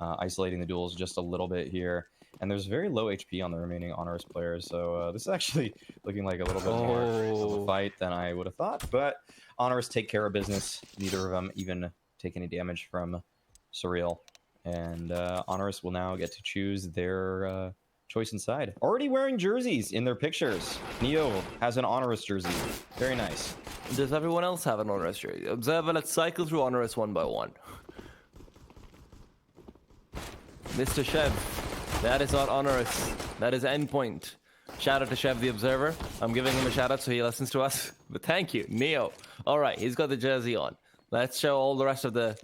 isolating the duels just a little bit here. And there's very low HP on the remaining HONORIS players, so this is actually looking like a little bit more of a fight than I would have thought. But HONORIS take care of business. Neither of them even take any damage from Surreal. And HONORIS will now get to choose their choice inside. Already wearing jerseys in their pictures. Neo has an HONORIS jersey. Very nice. Does everyone else have an HONORIS jersey? Observer, let's cycle through HONORIS one by one. Mr. Chev, that is not HONORIS. That is Endpoint. Shout out to Chev the Observer. I'm giving him a shout out so he listens to us. But thank you, Neo. All right, he's got the jersey on. Let's show all the rest of the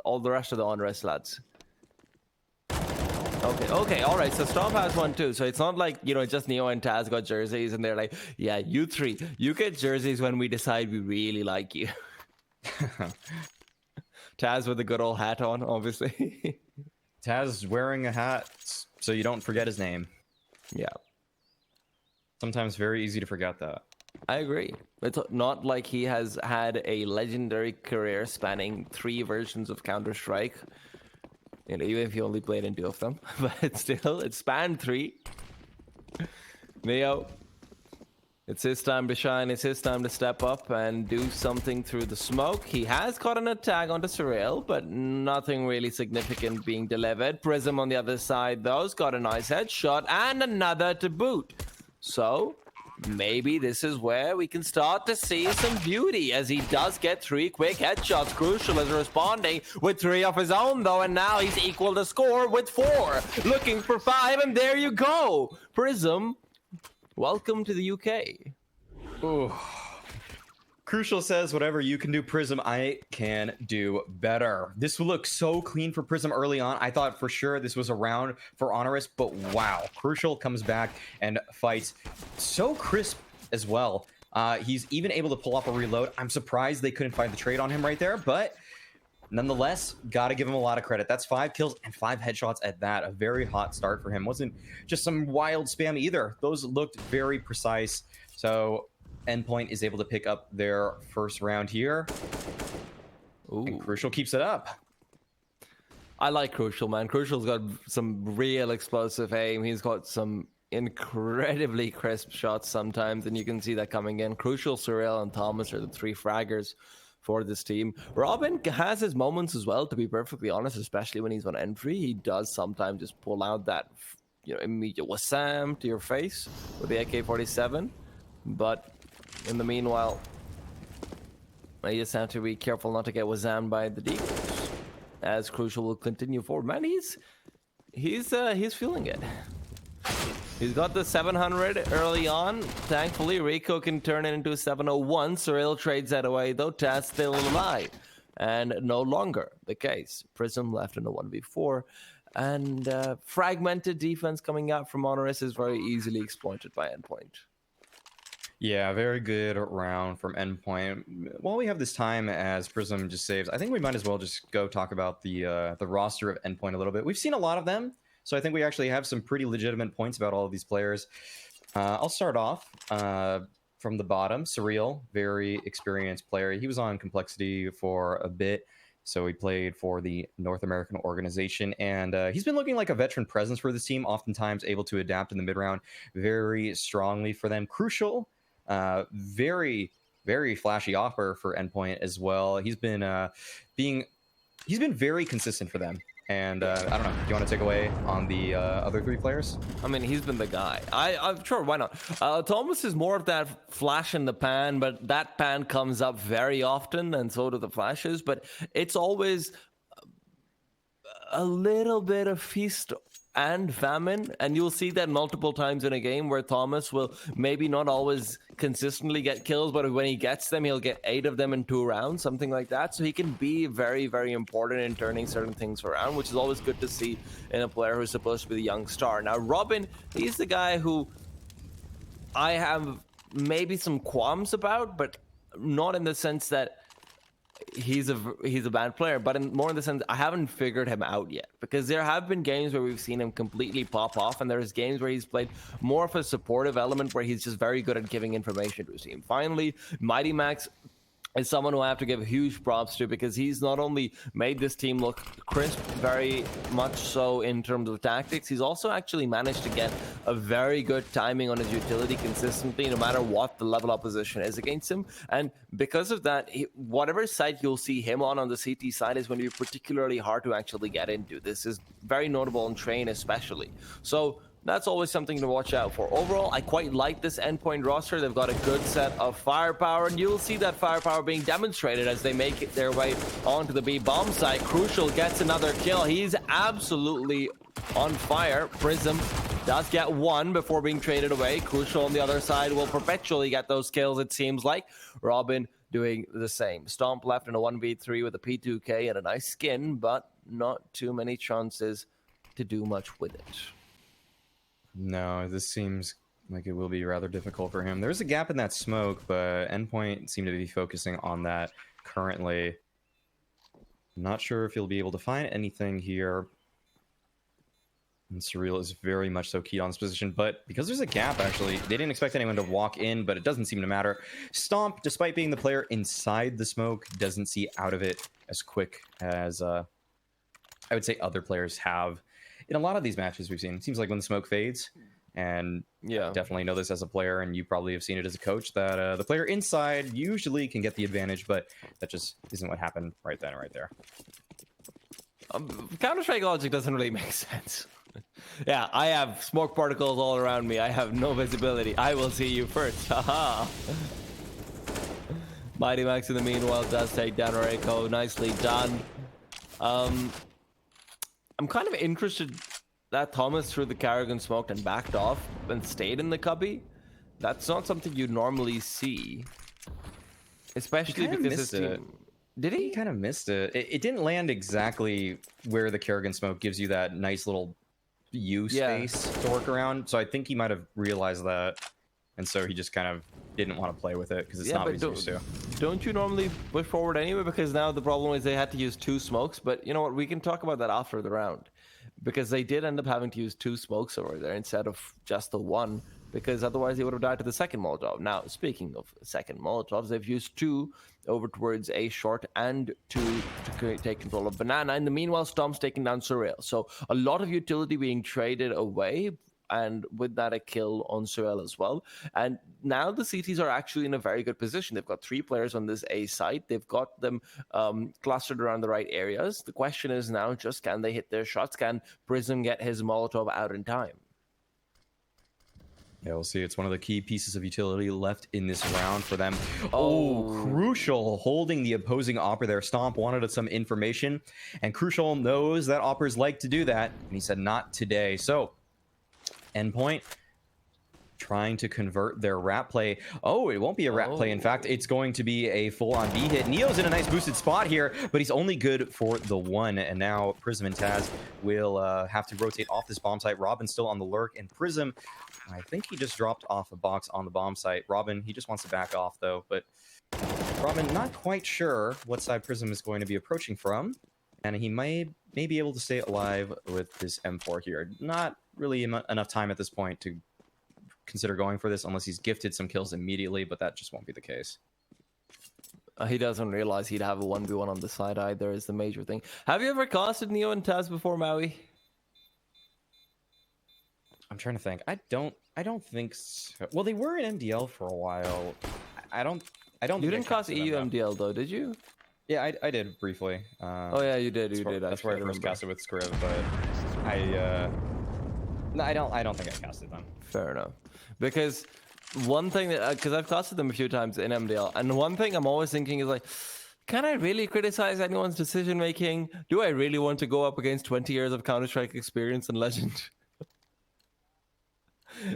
HONORIS lads. Okay, all right. So Stomp has one too. So it's not like, you know, just Neo and Taz got jerseys and they're like, yeah, you three, you get jerseys when we decide we really like you. Taz with the good old hat on, obviously. Taz wearing a hat so you don't forget his name. Yeah. Sometimes very easy to forget that. I agree. It's not like he has had a legendary career spanning 3 versions of Counter-Strike. You know, even if you only played in 2 of them. But still, it spanned 3. Neo. It's his time to shine. It's his time to step up and do something through the smoke. He has got an attack onto Surreal, but nothing really significant being delivered. Prism on the other side, though, has got a nice headshot and another to boot. So maybe this is where we can start to see some beauty as he does get 3 quick headshots. Crucial is responding with 3 of his own, though, and now he's equal to score with 4. Looking for 5, and there you go. Prism, welcome to the UK. Ooh. Crucial says, whatever you can do, Prism, I can do better. This will look so clean for Prism early on. I thought for sure this was a round for HONORIS, but wow. Crucial comes back and fights so crisp as well. He's even able to pull off a reload. I'm surprised they couldn't find the trade on him right there, but nonetheless, gotta give him a lot of credit. That's 5 kills and 5 headshots at that. A very hot start for him. Wasn't just some wild spam either. Those looked very precise. So Endpoint is able to pick up their first round here. Ooh. And Crucial keeps it up. I like Crucial, man. Crucial's got some real explosive aim. He's got some incredibly crisp shots sometimes, and you can see that coming in. Crucial, Surreal, and Thomas are the 3 fraggers for this team. Robin has his moments as well, to be perfectly honest, especially when he's on entry. He does sometimes just pull out that, you know, immediate Wassam to your face with the AK-47. But in the meanwhile, you just have to be careful not to get Wassam by the decoys as Crucial will continue forward. Man, he's feeling it. He's got the 700 early on. Thankfully, Rico can turn it into a 701. Surreal trades that away, though. Taz still alive. And no longer the case. Prism left in a 1v4. And fragmented defense coming out from HONORIS is very easily exploited by Endpoint. Yeah, very good round from Endpoint. While we have this time as Prism just saves, I think we might as well just go talk about the roster of Endpoint a little bit. We've seen a lot of them. So I think we actually have some pretty legitimate points about all of these players. I'll start off from the bottom. Surreal, very experienced player. He was on Complexity for a bit, so he played for the North American organization, and he's been looking like a veteran presence for this team, oftentimes able to adapt in the mid-round very strongly for them. Crucial, very, very flashy offer for Endpoint as well. He's been very consistent for them. And I don't know. Do you want to take away on the other 3 players? I mean, he's been the guy. I'm sure. Why not? Thomas is more of that flash in the pan, but that pan comes up very often, and so do the flashes. But it's always a little bit of feast and famine, and you'll see that multiple times in a game where Thomas will maybe not always consistently get kills, but when he gets them, he'll get 8 of them in 2 rounds, something like that. So he can be very, very important in turning certain things around, which is always good to see in a player who's supposed to be the young star. Now, Robin, he's the guy who I have maybe some qualms about, but not in the sense that he's a bad player, but more in the sense I haven't figured him out yet, because there have been games where we've seen him completely pop off, and there's games where he's played more of a supportive element where he's just very good at giving information to his team. Finally, Mighty Max is someone who I have to give huge props to, because he's not only made this team look crisp, very much so in terms of tactics, he's also actually managed to get a very good timing on his utility consistently, no matter what the level opposition is against him. And because of that, whatever side you'll see him on the CT side is going to be particularly hard to actually get into. This is very notable on Train especially. So that's always something to watch out for. Overall, I quite like this Endpoint roster. They've got a good set of firepower, and you'll see that firepower being demonstrated as they make their way onto the B bomb site. Crucial gets another kill. He's absolutely on fire. Prism does get one before being traded away. Crucial on the other side will perpetually get those kills, it seems like. Robin doing the same. Stomp left in a 1v3 with a P2K and a nice skin, but not too many chances to do much with it. No, this seems like it will be rather difficult for him. There's a gap in that smoke, but Endpoint seem to be focusing on that currently. Not sure if he'll be able to find anything here. And Surreal is very much so keyed on this position, but because there's a gap, actually, they didn't expect anyone to walk in, but it doesn't seem to matter. Stomp, despite being the player inside the smoke, doesn't see out of it as quick as I would say other players have. In a lot of these matches we've seen, it seems like when the smoke fades, and I definitely know this as a player, and you probably have seen it as a coach, that the player inside usually can get the advantage, but that just isn't what happened right then and right there. Counter-Strike logic doesn't really make sense. Yeah, I have smoke particles all around me. I have no visibility. I will see you first. Haha. Mighty Max in the meanwhile does take down Reiko. Nicely done. I'm kind of interested that Thomas threw the Carrigan smoked and backed off and stayed in the cubby. That's not something you normally see. Especially because his team... Did he? He kind of missed it. It didn't land exactly where the Carrigan smoke gives you that nice little U space to work around. So I think he might have realized that. And so he just kind of didn't want to play with it because it's not what he's used to. Don't you normally push forward anyway? Because now the problem is they had to use 2 smokes. But you know what? We can talk about that after the round. Because they did end up having to use 2 smokes over there instead of just the 1. Because otherwise they would have died to the second Molotov. Now, speaking of second Molotovs, they've used 2 over towards A short and 2 to take control of Banana. In the meanwhile, Stomp's taking down Surreal. So a lot of utility being traded away. And with that, a kill on Surreal as well. And now the CTs are actually in a very good position. They've got 3 players on this A site. They've got them clustered around the right areas. The question is now just can they hit their shots? Can Prism get his Molotov out in time? Yeah, we'll see. It's one of the key pieces of utility left in this round for them. Oh, Crucial holding the opposing Opper there. Stomp wanted some information, and Crucial knows that Oppers like to do that, and he said not today. So Endpoint trying to convert their rat play. Oh, it won't be a rat play. In fact, it's going to be a full-on B hit. Neo's in a nice boosted spot here, but he's only good for the 1. And now Prism and Taz will have to rotate off this bomb site. Robin still on the lurk, and Prism, I think he just dropped off a box on the bomb site. Robin, he just wants to back off though, but Robin not quite sure what side Prism is going to be approaching from, and he may be able to stay alive with this M4 here. Not really enough time at this point to consider going for this unless he's gifted some kills immediately, but that just won't be the case. He doesn't realize he'd have a 1v1 on the side either is the major thing. Have you ever casted Neo and Taz before, Maui? I'm trying to think. I don't think so. Well, they were in MDL for a while. I don't You didn't cast EU MDL though, did you? Yeah, I did briefly. Oh yeah, you did. That's where I first casted with Scriv, but no, I don't think I casted them. Fair enough. Because one thing that because I've casted them a few times in MDL, and one thing I'm always thinking is like, can I really criticize anyone's decision making? Do I really want to go up against 20 years of Counter-Strike experience and Legend?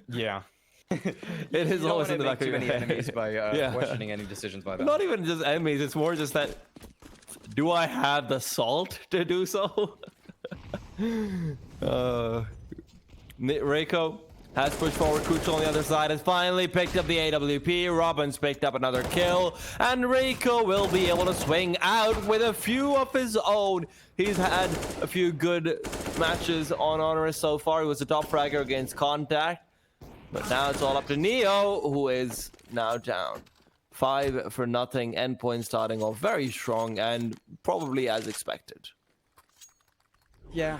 Yeah. It is always in the back of your head. Enemies by questioning any decisions by them. Not even just enemies, it's more just that, do I have the salt to do so? Reiko has pushed forward. Crucial on the other side has finally picked up the AWP. Robin's picked up another kill, and Reiko will be able to swing out with a few of his own. He's had a few good matches on HONORIS so far. He was the top fragger against Contact, but now it's all up to Neo, who is now down. 5 for nothing. Endpoint starting off very strong and probably as expected. Yeah.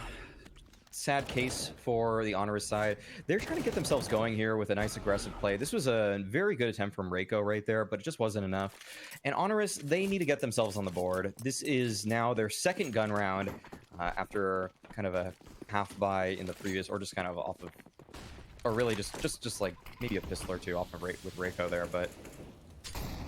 Sad case for the HONORIS side. They're trying to get themselves going here with a nice aggressive play. This was a very good attempt from Reiko right there, but it just wasn't enough. And HONORIS, they need to get themselves on the board. This is now their second gun round after kind of a half buy in the previous, or just kind of off of, or really just like maybe a pistol or two off of with Reiko there. But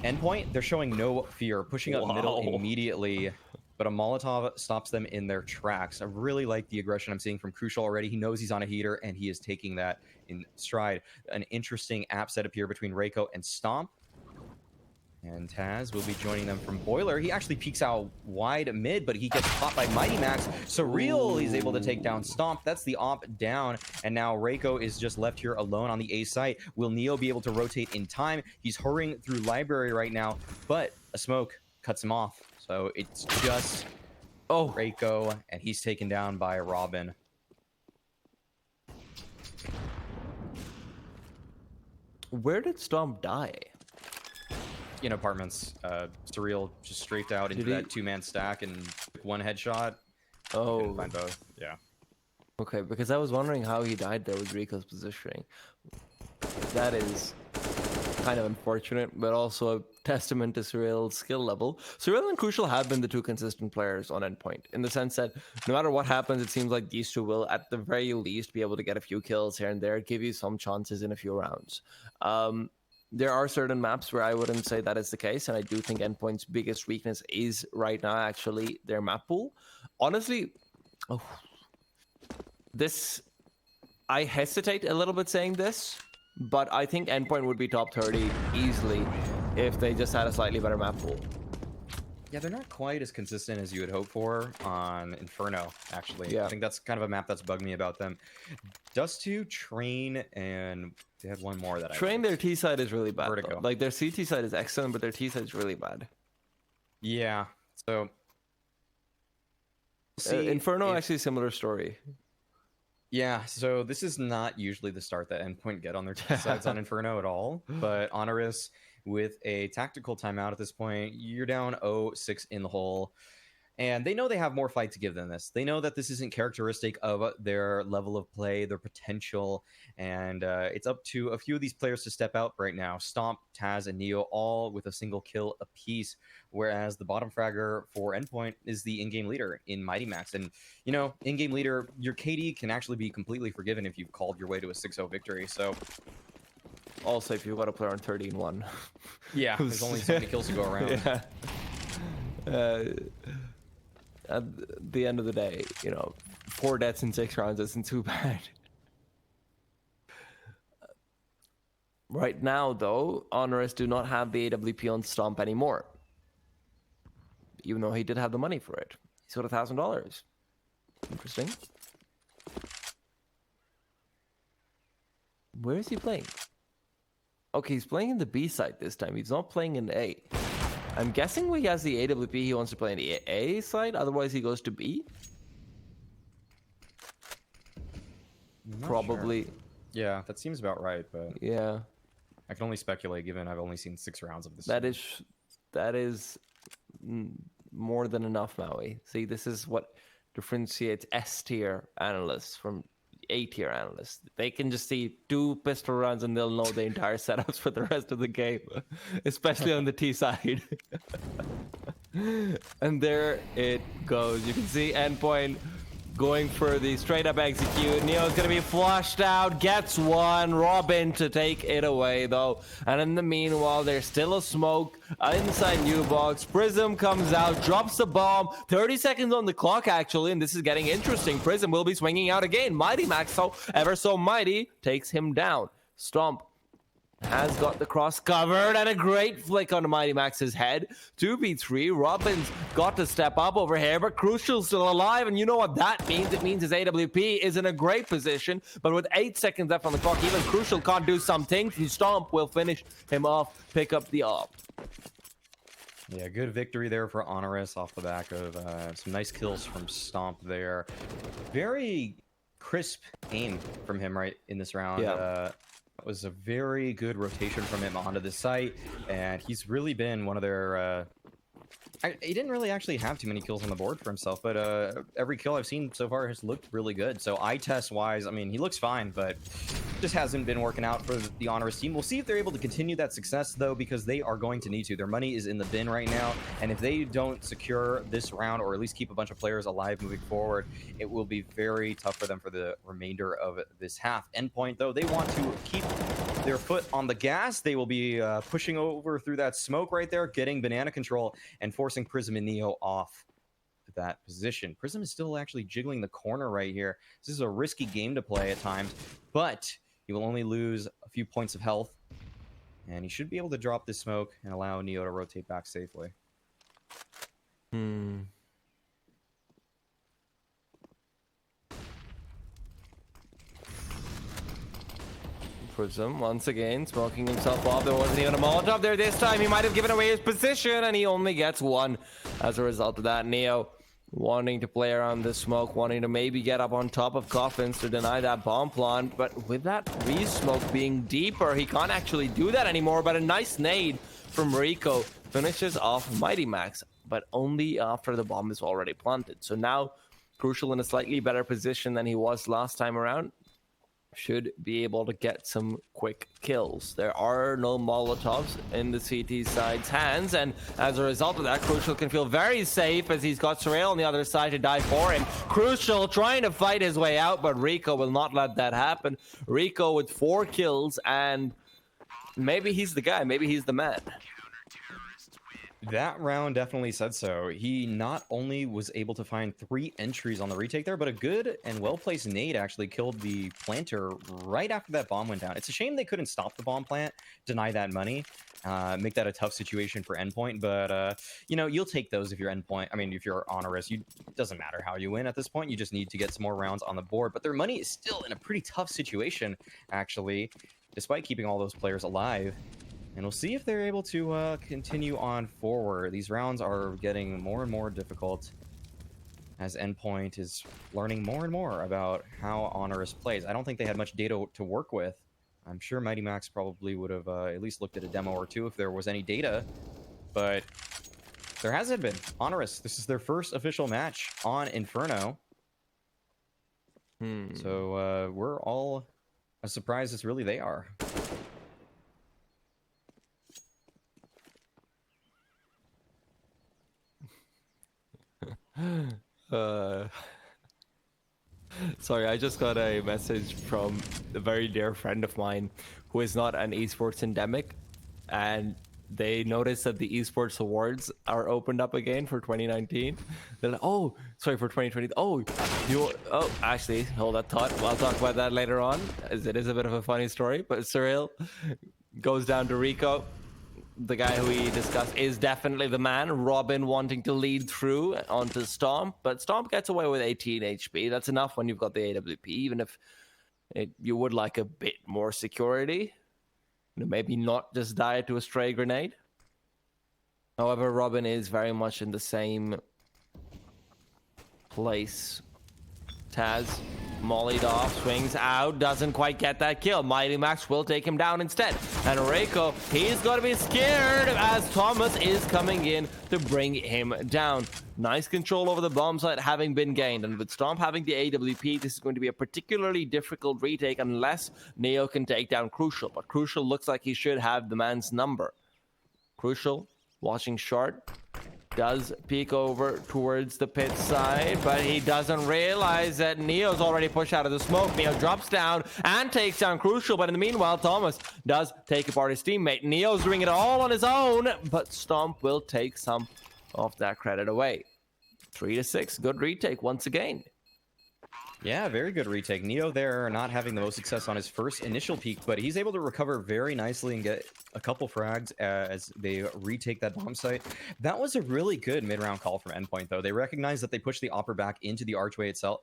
Endpoint, they're showing no fear, pushing up middle immediately. But a Molotov stops them in their tracks. I really like the aggression I'm seeing from Crucial already. He knows he's on a heater, and he is taking that in stride. An interesting app setup here between Reiko and Stomp. And Taz will be joining them from Boiler. He actually peeks out wide mid, but he gets caught by Mighty Max. Surreal, he's able to take down Stomp. That's the op down. And now Reiko is just left here alone on the A site. Will Neo be able to rotate in time? He's hurrying through Library right now, but a smoke cuts him off. So it's just Reiko, and he's taken down by Robin. Where did Stomp die? In apartments. Surreal just strafed out into that two-man stack and one headshot. Oh. Find both. Yeah. Okay, because I was wondering how he died there with Rico's positioning. That is kind of unfortunate, but also a testament to Surreal's skill level. Surreal and Crucial have been the two consistent players on Endpoint, in the sense that no matter what happens, it seems like these two will, at the very least, be able to get a few kills here and there, give you some chances in a few rounds. There are certain maps where I wouldn't say that is the case, and I do think Endpoint's biggest weakness is right now actually their map pool. Honestly, I hesitate a little bit saying this, but I think Endpoint would be top 30 easily if they just had a slightly better map pool. Yeah, they're not quite as consistent as you would hope for on Inferno, actually. Yeah. I think that's kind of a map that's bugged me about them. Dust 2, Train, and they had one more that Train, their T side is really bad. Vertigo. Like, their CT side is excellent, but their T side is really bad. Yeah, so... See, Inferno, actually, similar story. Yeah, so this is not usually the start that Endpoint get on their T sides on Inferno at all, but HONORIS with a tactical timeout at this point, you're down 0-6 in the hole, and they know they have more fight to give than this. They know that this isn't characteristic of their level of play, their potential, and it's up to a few of these players to step out right now. Stomp, Taz, and Neo all with a single kill apiece, whereas the bottom fragger for Endpoint is the in-game leader in Mighty Max. And, you know, in-game leader, your KD can actually be completely forgiven if you've called your way to a 6-0 victory, so... Also, if you've got a player on 13-1. Yeah, there's only so many kills to go around. Yeah. At the end of the day, you know, 4 deaths in 6 rounds isn't too bad. Right now, though, HONORIS do not have the AWP on Stomp anymore. Even though he did have the money for it. He's got $1,000. Interesting. Where is he playing? Okay, he's playing in the B side this time. He's not playing in A. I'm guessing when he has the AWP, he wants to play in the A side. Otherwise, he goes to B. Probably. Sure. Yeah, that seems about right, but... Yeah. I can only speculate, given I've only seen 6 rounds of this. That is more than enough, Maui. See, this is what differentiates S-tier analysts from A-tier analysts. They can just see 2 pistol rounds and they'll know the entire setups for the rest of the game, especially on the T side. And there it goes. You can see Endpoint going for the straight up execute. Neo's gonna be flushed out, gets one. Robin to take it away though. And in the meanwhile, there's still a smoke inside new box. Prism comes out, drops the bomb. 30 seconds on the clock actually, and this is getting interesting. Prism will be swinging out again. Mighty Max, so ever so mighty, takes him down. Stomp has got the cross covered, and a great flick on Mighty Max's head. 2v3, Robin's got to step up over here, but Crucial's still alive, and you know what that means? It means his AWP is in a great position, but with 8 seconds left on the clock, even Crucial can't do something. Stomp will finish him off, pick up the op. Yeah, good victory there for HONORIS off the back of some nice kills from Stomp there. Very crisp aim from him right in this round. Yeah. It was a very good rotation from him onto the site, and he's really been one of their he didn't really actually have too many kills on the board for himself, but every kill I've seen so far has looked really good. So eye test wise, I mean, he looks fine, but just hasn't been working out for the HONORIS team. We'll see if they're able to continue that success though, because they are going to need to. Their money is in the bin right now, and if they don't secure this round, or at least keep a bunch of players alive moving forward, it will be very tough for them for the remainder of this half. Endpoint though, they want to keep their foot on the gas. They will be pushing over through that smoke right there, getting banana control and forcing Prism and Neo off that position. Prism is still actually jiggling the corner right here. This is a risky game to play at times, but he will only lose a few points of health, and he should be able to drop this smoke and allow Neo to rotate back safely. Prism once again smoking himself off. There wasn't even a Molotov there this time. He might have given away his position, and he only gets one as a result of that. Neo wanting to play around the smoke, wanting to maybe get up on top of Coffins to deny that bomb plant, but with that re-smoke being deeper, he can't actually do that anymore. But a nice nade from Rico finishes off Mighty Max, but only after the bomb is already planted. So now Crucial in a slightly better position than he was last time around, should be able to get some quick kills. There are no Molotovs in the CT side's hands, and as a result of that, Crucial can feel very safe as he's got Surreal on the other side to die for him. Crucial trying to fight his way out, but Rico will not let that happen. Rico with 4 kills, and maybe he's the guy, maybe he's the man. That round definitely said so. He not only was able to find 3 entries on the retake there, but a good and well-placed nade actually killed the planter right after that bomb went down. It's a shame they couldn't stop the bomb plant, deny that money, make that a tough situation for Endpoint, but you know, you'll take those if you're Endpoint. I mean, if you're HONORIS, it doesn't matter how you win at this point. You just need to get some more rounds on the board, but their money is still in a pretty tough situation, actually, despite keeping all those players alive. And we'll see if they're able to continue on forward. These rounds are getting more and more difficult as Endpoint is learning more and more about how HONORIS plays. I don't think they had much data to work with. I'm sure Mighty Max probably would have at least looked at a demo or two if there was any data, but there hasn't been. HONORIS, this is their first official match on Inferno. So we're all as surprised as really they are. Sorry, I just got a message from a very dear friend of mine who is not an esports endemic, and they noticed that the esports awards are opened up again for 2019. They're like, oh, sorry, for 2020. Oh, actually, hold that thought. I'll talk about that later on, as it is a bit of a funny story. But Surreal goes down to Rico. The guy who we discussed is definitely the man. Robin wanting to lead through onto Stomp, but Stomp gets away with 18 HP. That's enough when you've got the AWP, even if you would like a bit more security. Maybe not just die to a stray grenade. However, Robin is very much in the same place. Taz mollied off, swings out, doesn't quite get that kill. Mighty Max will take him down instead. And Reiko, he's got to be scared as Thomas is coming in to bring him down. Nice control over the bomb site having been gained. And with Stomp having the AWP, this is going to be a particularly difficult retake unless Neo can take down Crucial. But Crucial looks like he should have the man's number. Crucial watching short. Does peek over towards the pit side, but he doesn't realize that Neo's already pushed out of the smoke. Neo drops down and takes down Crucial, but in the meanwhile, Thomas does take apart his teammate. Neo's doing it all on his own, but Stomp will take some of that credit away. 3-6, good retake once again. Yeah, very good retake. Neo there not having the most success on his first initial peak, but he's able to recover very nicely and get a couple frags as they retake that bomb site. That was a really good mid-round call from Endpoint, though. They recognized that they pushed the Opera back into the archway itself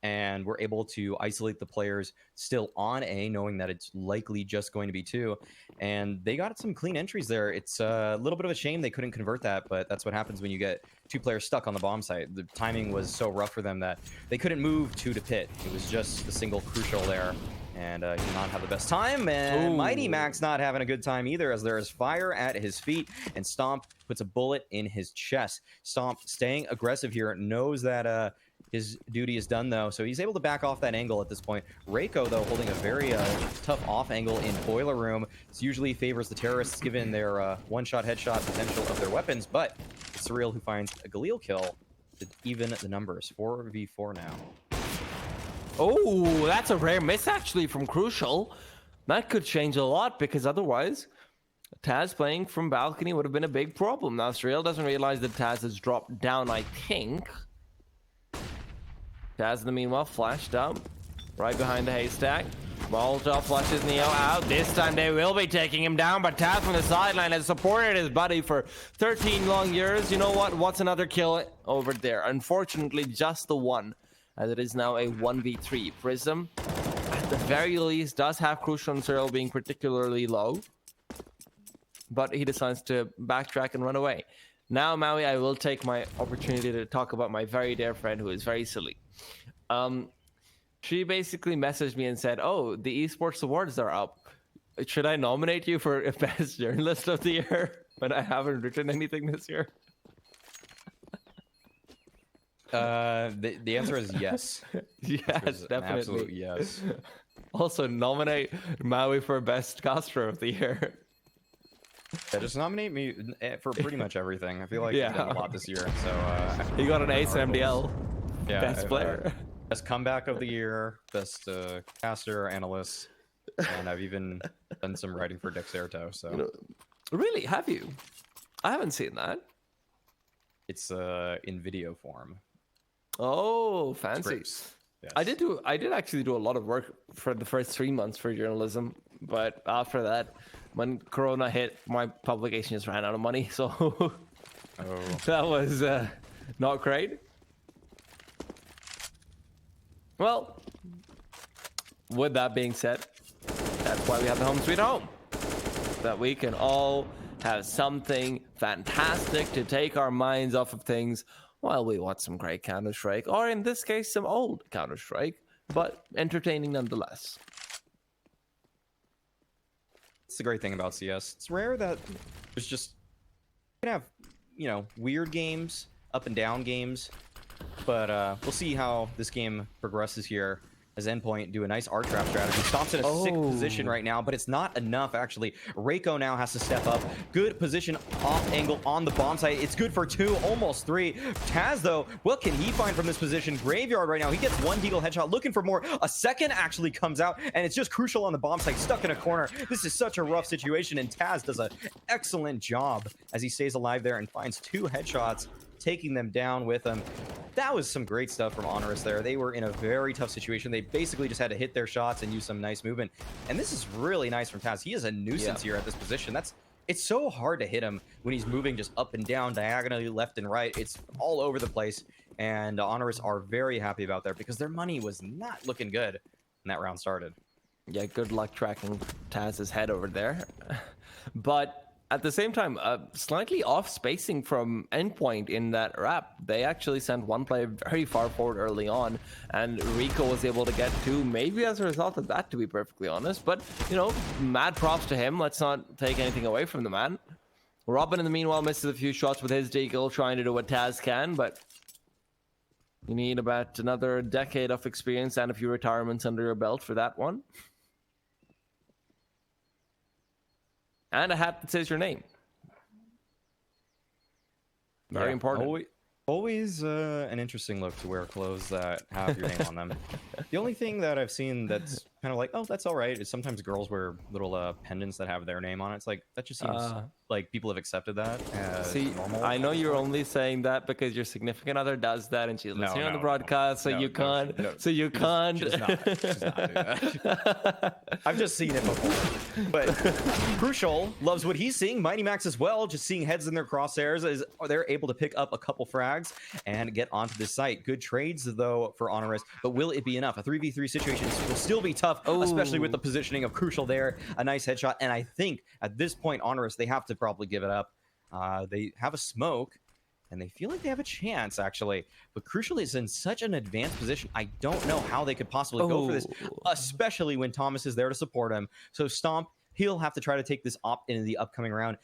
and were able to isolate the players still on A, knowing that it's likely just going to be 2. And they got some clean entries there. It's a little bit of a shame they couldn't convert that, but that's what happens when you get 2 players stuck on the bomb site. The timing was so rough for them that they couldn't move 2 to pit. It was just the single Crucial there. And he did not have the best time, and Ooh. Mighty Max not having a good time either, as there is fire at his feet, and Stomp puts a bullet in his chest. Stomp staying aggressive here, knows that his duty is done, though, so he's able to back off that angle at this point. Reiko, though, holding a very tough off angle in Boiler Room. This usually favors the terrorists, given their one-shot headshot potential of their weapons, but it's Surreal who finds a Galil kill to even the numbers. 4v4 now. Oh, that's a rare miss actually from Crucial. That could change a lot, because otherwise Taz playing from balcony would have been a big problem. Now Surreal doesn't realize that Taz has dropped down, I think. Taz in the meanwhile flashed up right behind the haystack. Molotov flushes Neo out. This time they will be taking him down, but Taz from the sideline has supported his buddy for 13 long years. You know what? What's another kill over there? Unfortunately, just the one. As it is now a 1v3. Prism, at the very least, does have Crucial and Surreal being particularly low. But he decides to backtrack and run away. Now, Maui, I will take my opportunity to talk about my very dear friend who is very silly. She basically messaged me and said, oh, the esports awards are up. Should I nominate you for best journalist of the year when I haven't written anything this year? The answer is yes. Yes, definitely. Absolute yes. Also, nominate Maui for best caster of the year. Yeah, just nominate me for pretty much everything. I feel like I've done a lot this year, so he got an ace in MDL. Yeah, best player. Best comeback of the year, best caster, analyst, and I've even done some writing for Dexerto. So, really, have you? I haven't seen that. It's in video form. Oh, fancy. Yes. I did actually do a lot of work for the first 3 months for journalism, but after that, when Corona hit, my publication just ran out of money, so that was not great. Well, with that being said, that's why we have the Home Sweet Home. That we can all have something fantastic to take our minds off of things while we watch some great Counter-Strike, or in this case, some old Counter-Strike, but entertaining nonetheless. It's the great thing about CS. It's rare that there's just, you can have, you know, weird games, up and down games, but we'll see how this game progresses here. As Endpoint do a nice art trap strategy. Stomp's in a sick position right now, but it's not enough, actually. Reiko now has to step up. Good position off angle on the bomb site. It's good for 2, almost 3. Taz, though, what can he find from this position? Graveyard right now. He gets one deagle headshot, looking for more. A second actually comes out, and it's just Crucial on the bomb site, stuck in a corner. This is such a rough situation, and Taz does an excellent job as he stays alive there and finds 2 headshots, taking them down with him. That was some great stuff from HONORIS there. They were in a very tough situation. They basically just had to hit their shots and use some nice movement. And this is really nice from Taz. He is a nuisance here at this position. It's so hard to hit him when he's moving just up and down, diagonally, left and right. It's all over the place. And HONORIS are very happy about that because their money was not looking good when that round started. Yeah, good luck tracking Taz's head over there. But at the same time, slightly off spacing from Endpoint in that wrap. They actually sent one player very far forward early on, and Rico was able to get 2, maybe as a result of that, to be perfectly honest. But, you know, mad props to him. Let's not take anything away from the man. Robin, in the meanwhile, misses a few shots with his deagle, trying to do what Taz can, but you need about another decade of experience and a few retirements under your belt for that one. And a hat that says your name. Very important. Always an interesting look to wear clothes that have your name on them. The only thing that I've seen that's kind of like, oh, that's all right, is sometimes girls wear little pendants that have their name on it. It's like, that just seems like people have accepted that as normal. I know you're only saying that because your significant other does that and she's listening on the broadcast, so you can't. So you can't. She does not do that. I've just seen it before. But Crucial loves what he's seeing. Mighty Max as well, just seeing heads in their crosshairs as they're able to pick up a couple frags and get onto this site. Good trades, though, for HONORIS, but will it be enough? A 3v3 situation will still be tough, especially with the positioning of Crucial there. A nice headshot, and I think at this point, HONORIS, they have to probably give it up. They have a smoke, and they feel like they have a chance, actually. But Crucial is in such an advanced position. I don't know how they could possibly go for this, especially when Thomas is there to support him. So Stomp, he'll have to try to take this op into the upcoming round.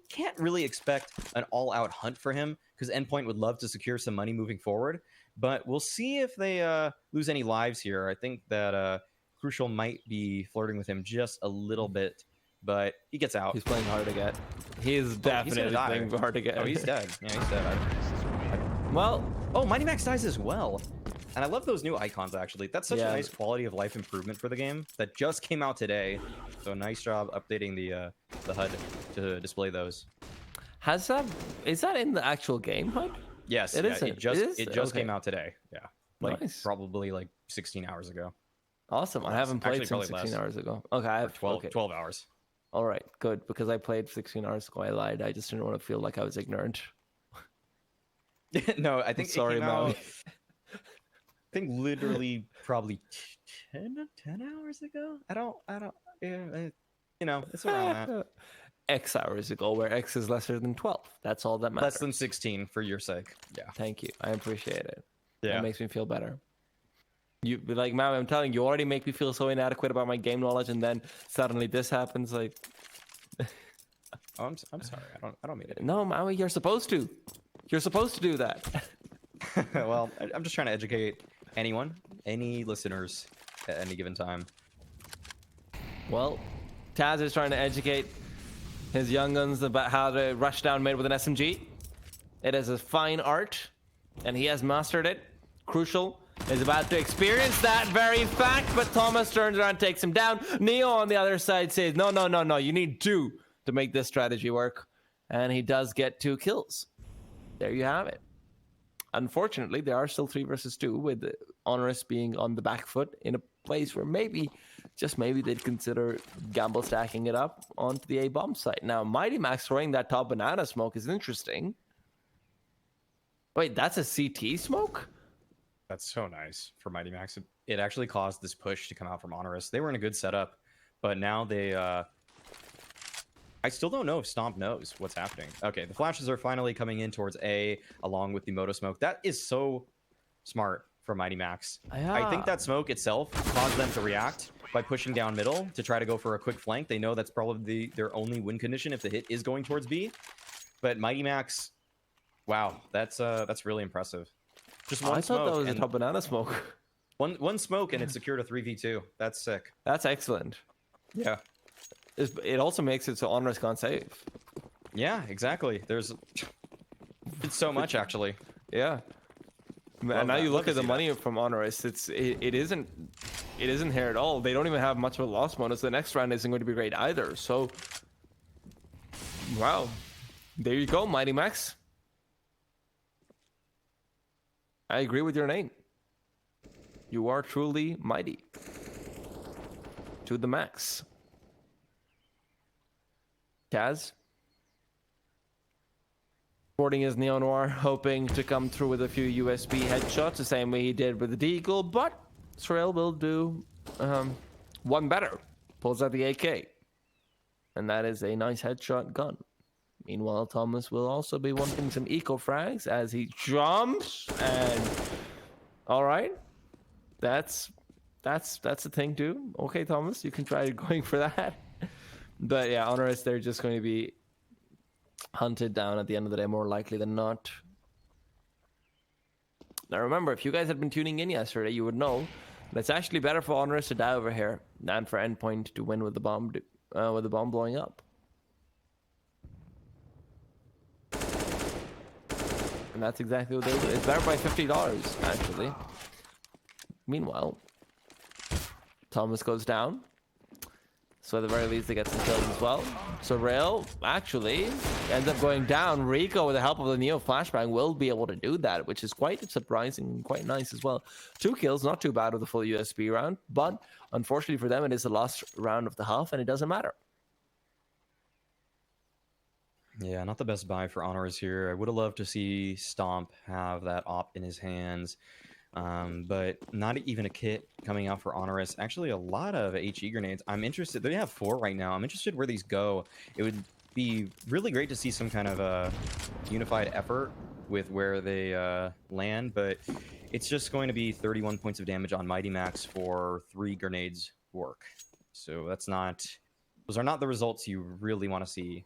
Can't really expect an all-out hunt for him because Endpoint would love to secure some money moving forward. But we'll see if they lose any lives here. I think that Crucial might be flirting with him just a little bit, but he gets out. He's playing hard to get. He is definitely playing hard to get. Oh, he's dead. Yeah, he's dead. Well, oh, Mighty Max dies as well. And I love those new icons, actually. That's such a nice quality of life improvement for the game that just came out today. So nice job updating the HUD to display those. Is that in the actual game HUD? Yes, it is. It just came out today. Yeah, like nice. Probably like 16 hours ago. Awesome. I haven't played since 16 hours ago. Okay, I have 12 hours. All right, good, because I played 16 hours ago. I lied. I just didn't want to feel like I was ignorant. No, I think sorry, Maui. I think literally probably 10 hours ago. I don't. Yeah, it's around that. X hours ago, where X is lesser than 12. That's all that matters. Less than 16 for your sake. Yeah. Thank you. I appreciate it. Yeah. That makes me feel better. You like, Maui, I'm telling you, you already make me feel so inadequate about my game knowledge, and then suddenly this happens. Like, oh, I'm sorry. I don't mean it. No, Maui, you're supposed to. You're supposed to do that. Well, I'm just trying to educate any listeners at any given time. Well, Taz is trying to educate his young guns about how to rush down mid with an SMG. It is a fine art, and he has mastered it. Crucial is about to experience that very fact, but Thomas turns around and takes him down. Neo on the other side says, no, you need 2 to make this strategy work. And he does get 2 kills. There you have it. Unfortunately, there are still 3 versus 2, with HONORIS being on the back foot in a place where maybe, just maybe, they'd consider gamble stacking it up onto the A-bomb site. Now, Mighty Max throwing that top banana smoke is interesting. Wait, that's a CT smoke? That's so nice for Mighty Max. It actually caused this push to come out from HONORIS. They were in a good setup, but now they... I still don't know if Stomp knows what's happening. Okay, the flashes are finally coming in towards A, along with the Moto Smoke. That is so smart for Mighty Max. Yeah. I think that smoke itself caused them to react by pushing down middle to try to go for a quick flank. They know that's probably their only win condition if the hit is going towards B. But Mighty Max, wow, that's really impressive. Just one I smoke. thought that was a top banana smoke. One smoke and it secured a 3v2. That's sick. That's excellent. Yeah. It also makes it so HONORIS can't save. Yeah, exactly. It's so much, actually. Yeah. And now you look at the money from HONORIS, it isn't here at all. They don't even have much of a loss bonus. The next round isn't going to be great either. So, wow. There you go, Mighty Max. I agree with your name. You are truly mighty. To the max. Kaz? Sporting his Neo Noir, hoping to come through with a few USB headshots, the same way he did with the Deagle, but Sorel will do one better. Pulls out the AK. And that is a nice headshot gun. Meanwhile, Thomas will also be wanting some eco frags as he jumps and... Alright. That's the thing too. Okay, Thomas, you can try going for that. But yeah, HONORIS, they're just going to be hunted down at the end of the day, more likely than not. Now remember, if you guys had been tuning in yesterday, you would know that it's actually better for HONORIS to die over here than for Endpoint to win with the bomb blowing up. And that's exactly what they'll do. It's better by $50, actually. Meanwhile, Thomas goes down. So at the very least, they get some kills as well. So Rail actually ends up going down. Rico, with the help of the Neo Flashbang, will be able to do that, which is quite surprising and quite nice as well. 2 kills, not too bad with the full USB round. But unfortunately for them, it is the last round of the half, and it doesn't matter. Yeah, not the best buy for HONORIS here. I would have loved to see Stomp have that op in his hands. But not even a kit coming out for HONORIS. Actually, a lot of HE grenades. I'm interested. They have 4 right now. I'm interested where these go. It would be really great to see some kind of unified effort with where they land, but it's just going to be 31 points of damage on Mighty Max for 3 grenades work. So those are not the results you really want to see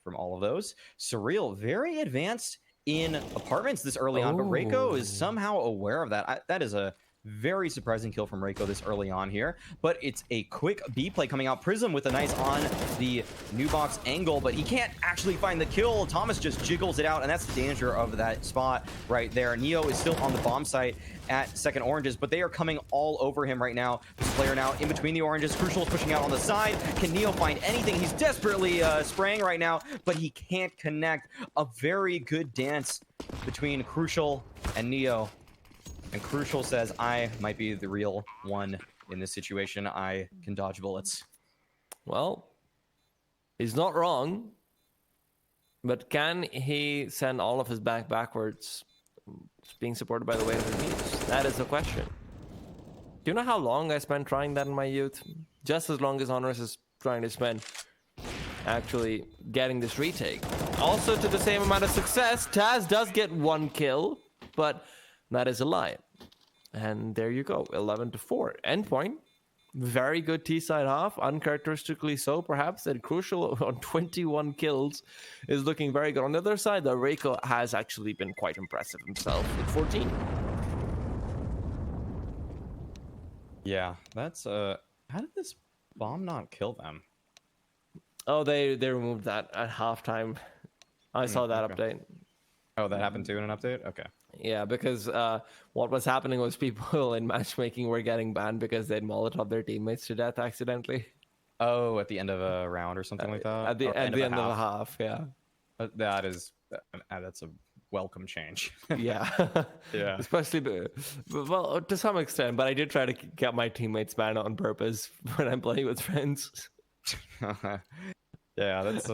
from all of those. Surreal, very advanced in apartments this early on, but Reiko is somehow aware of that. That is a very surprising kill from Reiko this early on here, but it's a quick B play coming out. Prism with a nice on the new box angle, but he can't actually find the kill. Thomas just jiggles it out, and that's the danger of that spot right there. Neo is still on the bomb site at second oranges, but they are coming all over him right now. This player now in between the oranges. Crucial is pushing out on the side. Can Neo find anything? He's desperately spraying right now, but he can't connect. A very good dance between Crucial and Neo. And Crucial says, I might be the real one in this situation. I can dodge bullets. Well, he's not wrong. But can he send all of his backwards, being supported by the weight of his knees? That is the question. Do you know how long I spent trying that in my youth? Just as long as HONORIS is trying to spend actually getting this retake. Also, to the same amount of success, Taz does get 1 kill, but that is a lie. And there you go, 11-4. Endpoint, very good T-side half, uncharacteristically so perhaps, and Crucial on 21 kills is looking very good. On the other side, though, Reiko has actually been quite impressive himself with 14. Yeah, that's how did this bomb not kill them? Oh, they removed that at halftime. I saw that update. Oh, that happened too in an update? Okay. Yeah, because what was happening was people in matchmaking were getting banned because they'd Molotov their teammates to death accidentally. Oh, at the end of a round or something like that? At the end of a half, yeah. That's a welcome change. Yeah. Yeah. Especially, well, to some extent, but I did try to get my teammates banned on purpose when I'm playing with friends. Yeah, that's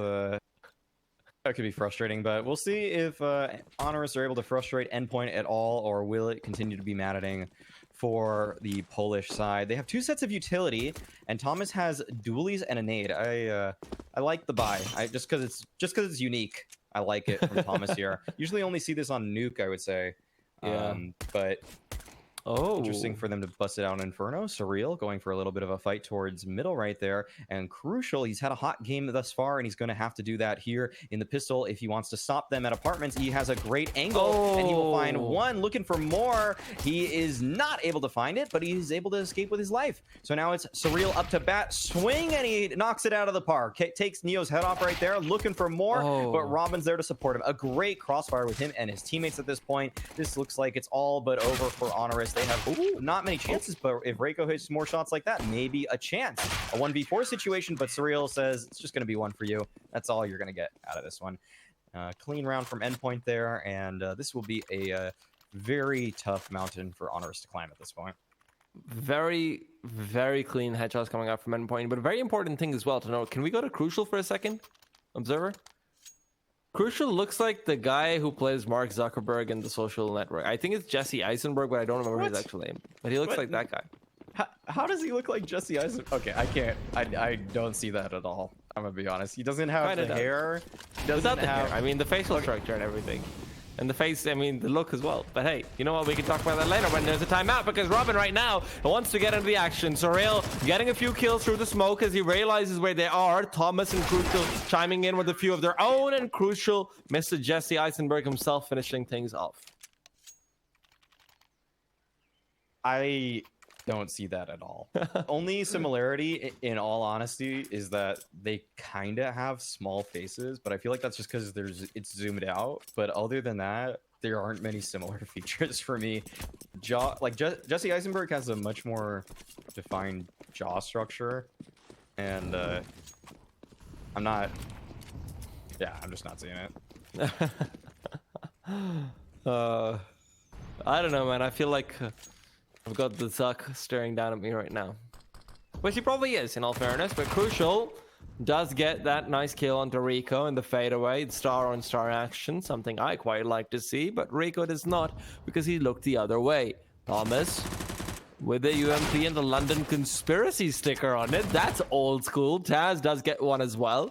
that could be frustrating, but we'll see if HONORIS are able to frustrate Endpoint at all, or will it continue to be maddening for the Polish side. They have 2 sets of utility, and Thomas has dualies and a nade. I like the buy. Just because it's unique. I like it from Thomas here. Usually only see this on Nuke, I would say. Yeah. But Oh, interesting for them to bust it out on Inferno. Surreal going for a little bit of a fight towards middle right there. And Crucial, he's had a hot game thus far, and he's going to have to do that here in the pistol if he wants to stop them at apartments. He has a great angle, and he will find one. Looking for more. He is not able to find it, but he's able to escape with his life. So now it's Surreal up to bat. Swing, and he knocks it out of the park. Takes Neo's head off right there. Looking for more, but Robin's there to support him. A great crossfire with him and his teammates at this point. This looks like it's all but over for HONORIS. They have not many chances, but if Reiko hits more shots like that, maybe a chance. A 1v4 situation, but Surreal says it's just going to be one for you. That's all you're going to get out of this one. Clean round from Endpoint there, and this will be a very tough mountain for HONORIS to climb at this point. very, very clean headshots coming out from Endpoint, but a very important thing as well to know. Can we go to Crucial for a second? Observer? Crucial looks like the guy who plays Mark Zuckerberg in The Social Network. I think it's Jesse Eisenberg, but I don't remember his actual name. But he looks like that guy. How does he look like Jesse Eisenberg? Okay, I can't. I don't see that at all. I'm gonna be honest. He doesn't have the hair. He doesn't Without the have. hair. I mean, the facial structure and everything. And the face, I mean, the look as well. But hey, you know what? We can talk about that later when there's a timeout, because Robin right now wants to get into the action. Surreal getting a few kills through the smoke as he realizes where they are. Thomas and Crucial chiming in with a few of their own, and Crucial, Mr. Jesse Eisenberg himself finishing things off. I don't see that at all. Only similarity, in all honesty, is that they kind of have small faces, but I feel like that's just because it's zoomed out. But other than that, there aren't many similar features for me. Jesse Eisenberg has a much more defined jaw structure, and I'm just not seeing it. I don't know, man. I feel like I've got the Zuck staring down at me right now. Which he probably is, in all fairness, but Crucial does get that nice kill onto Rico in the fadeaway. It's star-on-star action, something I quite like to see, but Rico does not, because he looked the other way. Thomas, with the UMP and the London Conspiracy sticker on it. That's old school. Taz does get one as well.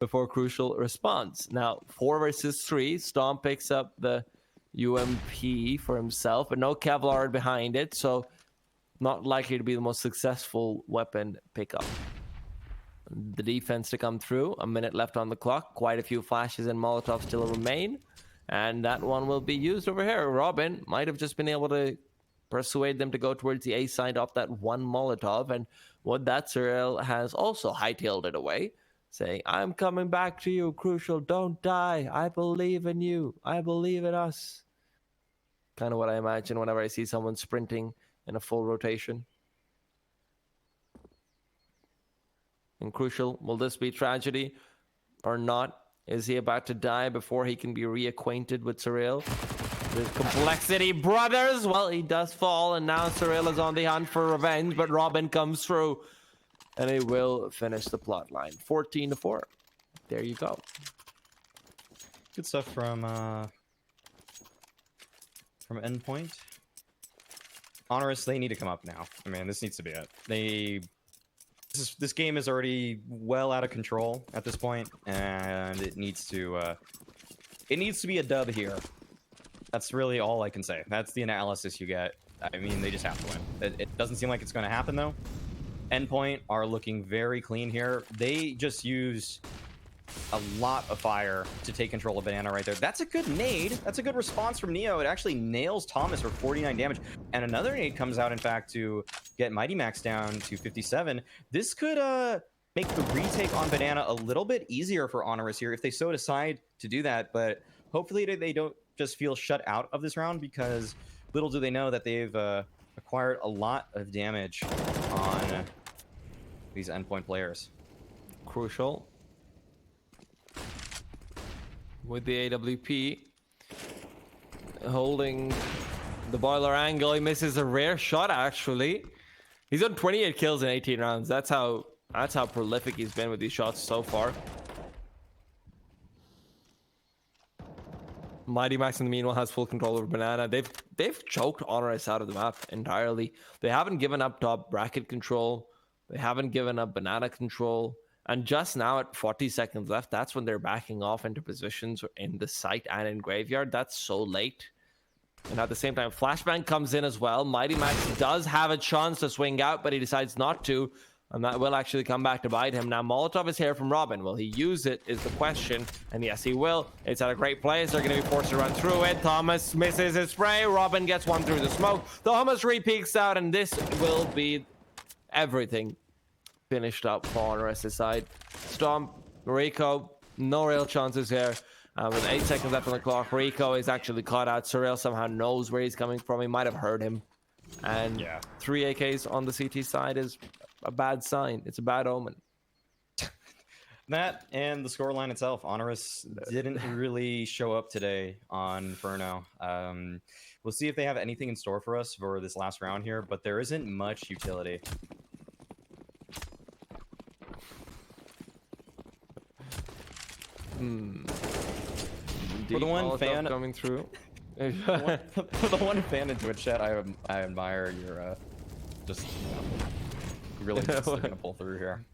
before Crucial responds. Now, 4 versus 3. Stomp picks up the UMP for himself, but no Kevlar behind it, so not likely to be the most successful weapon pickup. The defense to come through. A minute left on the clock. Quite a few flashes and Molotovs still remain. And that one will be used over here. Robin might have just been able to persuade them to go towards the A side off that one Molotov. And what that Cyril has also hightailed it away, saying, I'm coming back to you, Crucial. Don't die. I believe in you. I believe in us. Kind of what I imagine whenever I see someone sprinting in a full rotation. And Crucial, will this be tragedy or not? Is he about to die before he can be reacquainted with Cyril? The Complexity brothers! Well, he does fall, and now Cyril is on the hunt for revenge, but Robin comes through, and he will finish the plot line. 14-4. There you go. Good stuff from Endpoint. HONORIS, they need to come up now. I mean, this needs to be it. This game is already well out of control at this point, and it needs to be a dub here. That's really all I can say. That's the analysis you get. I mean, they just have to win. It doesn't seem like it's going to happen, though. Endpoint are looking very clean here. They just use a lot of fire to take control of Banana right there. That's a good nade. That's a good response from Neo. It actually nails Thomas for 49 damage. And another nade comes out, in fact, to get Mighty Max down to 57. This could make the retake on Banana a little bit easier for HONORIS here if they so decide to do that. But hopefully they don't just feel shut out of this round, because little do they know that they've acquired a lot of damage on these Endpoint players. Crucial. With the AWP holding the boiler angle, he misses a rare shot. Actually, he's done 28 kills in 18 rounds. That's how prolific he's been with these shots so far. Mighty Max in the meanwhile has full control over Banana. They've choked HONORIS out of the map entirely. They haven't given up top bracket control. They haven't given up Banana control. And just now at 40 seconds left, that's when they're backing off into positions in the site and in graveyard. That's so late. And at the same time, Flashbang comes in as well. Mighty Max does have a chance to swing out, but he decides not to. And that will actually come back to bite him. Now, Molotov is here from Robin. Will he use it is the question. And yes, he will. It's at a great place. They're going to be forced to run through it. Thomas misses his spray. Robin gets one through the smoke. The Hummus re-peeks out, and this will be everything finished up for HONORIS' side. Stomp, Rico, no real chances here. With 8 seconds left on the clock, Rico is actually caught out. Cyril somehow knows where he's coming from. He might have heard him. And yeah, 3 AKs on the CT side is a bad sign. It's a bad omen. That and the scoreline itself. HONORIS didn't really show up today on Inferno. We'll see if they have anything in store for us for this last round here, but there isn't much utility. For the one fan coming through, for the one fan in Twitch chat, I admire your just really just gonna pull through here.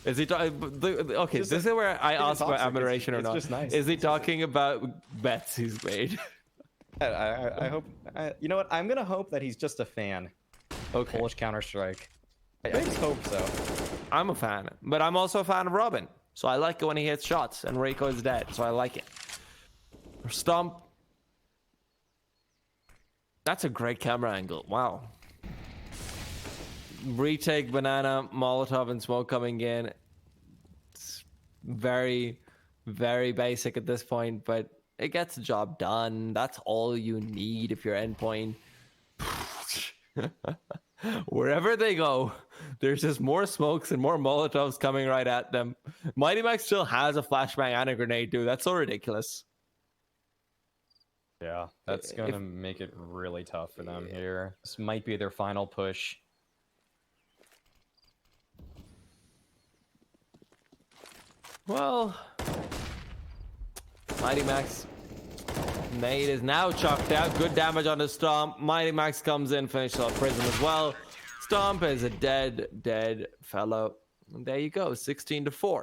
Is he okay? This is where I ask about admiration or not. Just nice. Is he talking about bets he's made? I hope. You know what? I'm gonna hope that he's just a fan. Okay. Polish Counter-Strike. I just hope so. I'm a fan, but I'm also a fan of Robin. So I like it when he hits shots, and Rico is dead, so I like it. Stomp. That's a great camera angle. Wow. Retake, Banana, Molotov, and Smoke coming in. It's very, very basic at this point, but it gets the job done. That's all you need if you're Endpoint. Wherever they go, there's just more smokes and more Molotovs coming right at them. Mighty Max still has a flashbang and a grenade, dude. That's so ridiculous. Yeah, that's going to make it really tough for them here. This might be their final push. Well, Mighty Max. Nade is now chucked out. Good damage on the Stomp. Mighty Max comes in, finishes off Prism as well. Stomp is a dead fellow. And there you go, 16-4.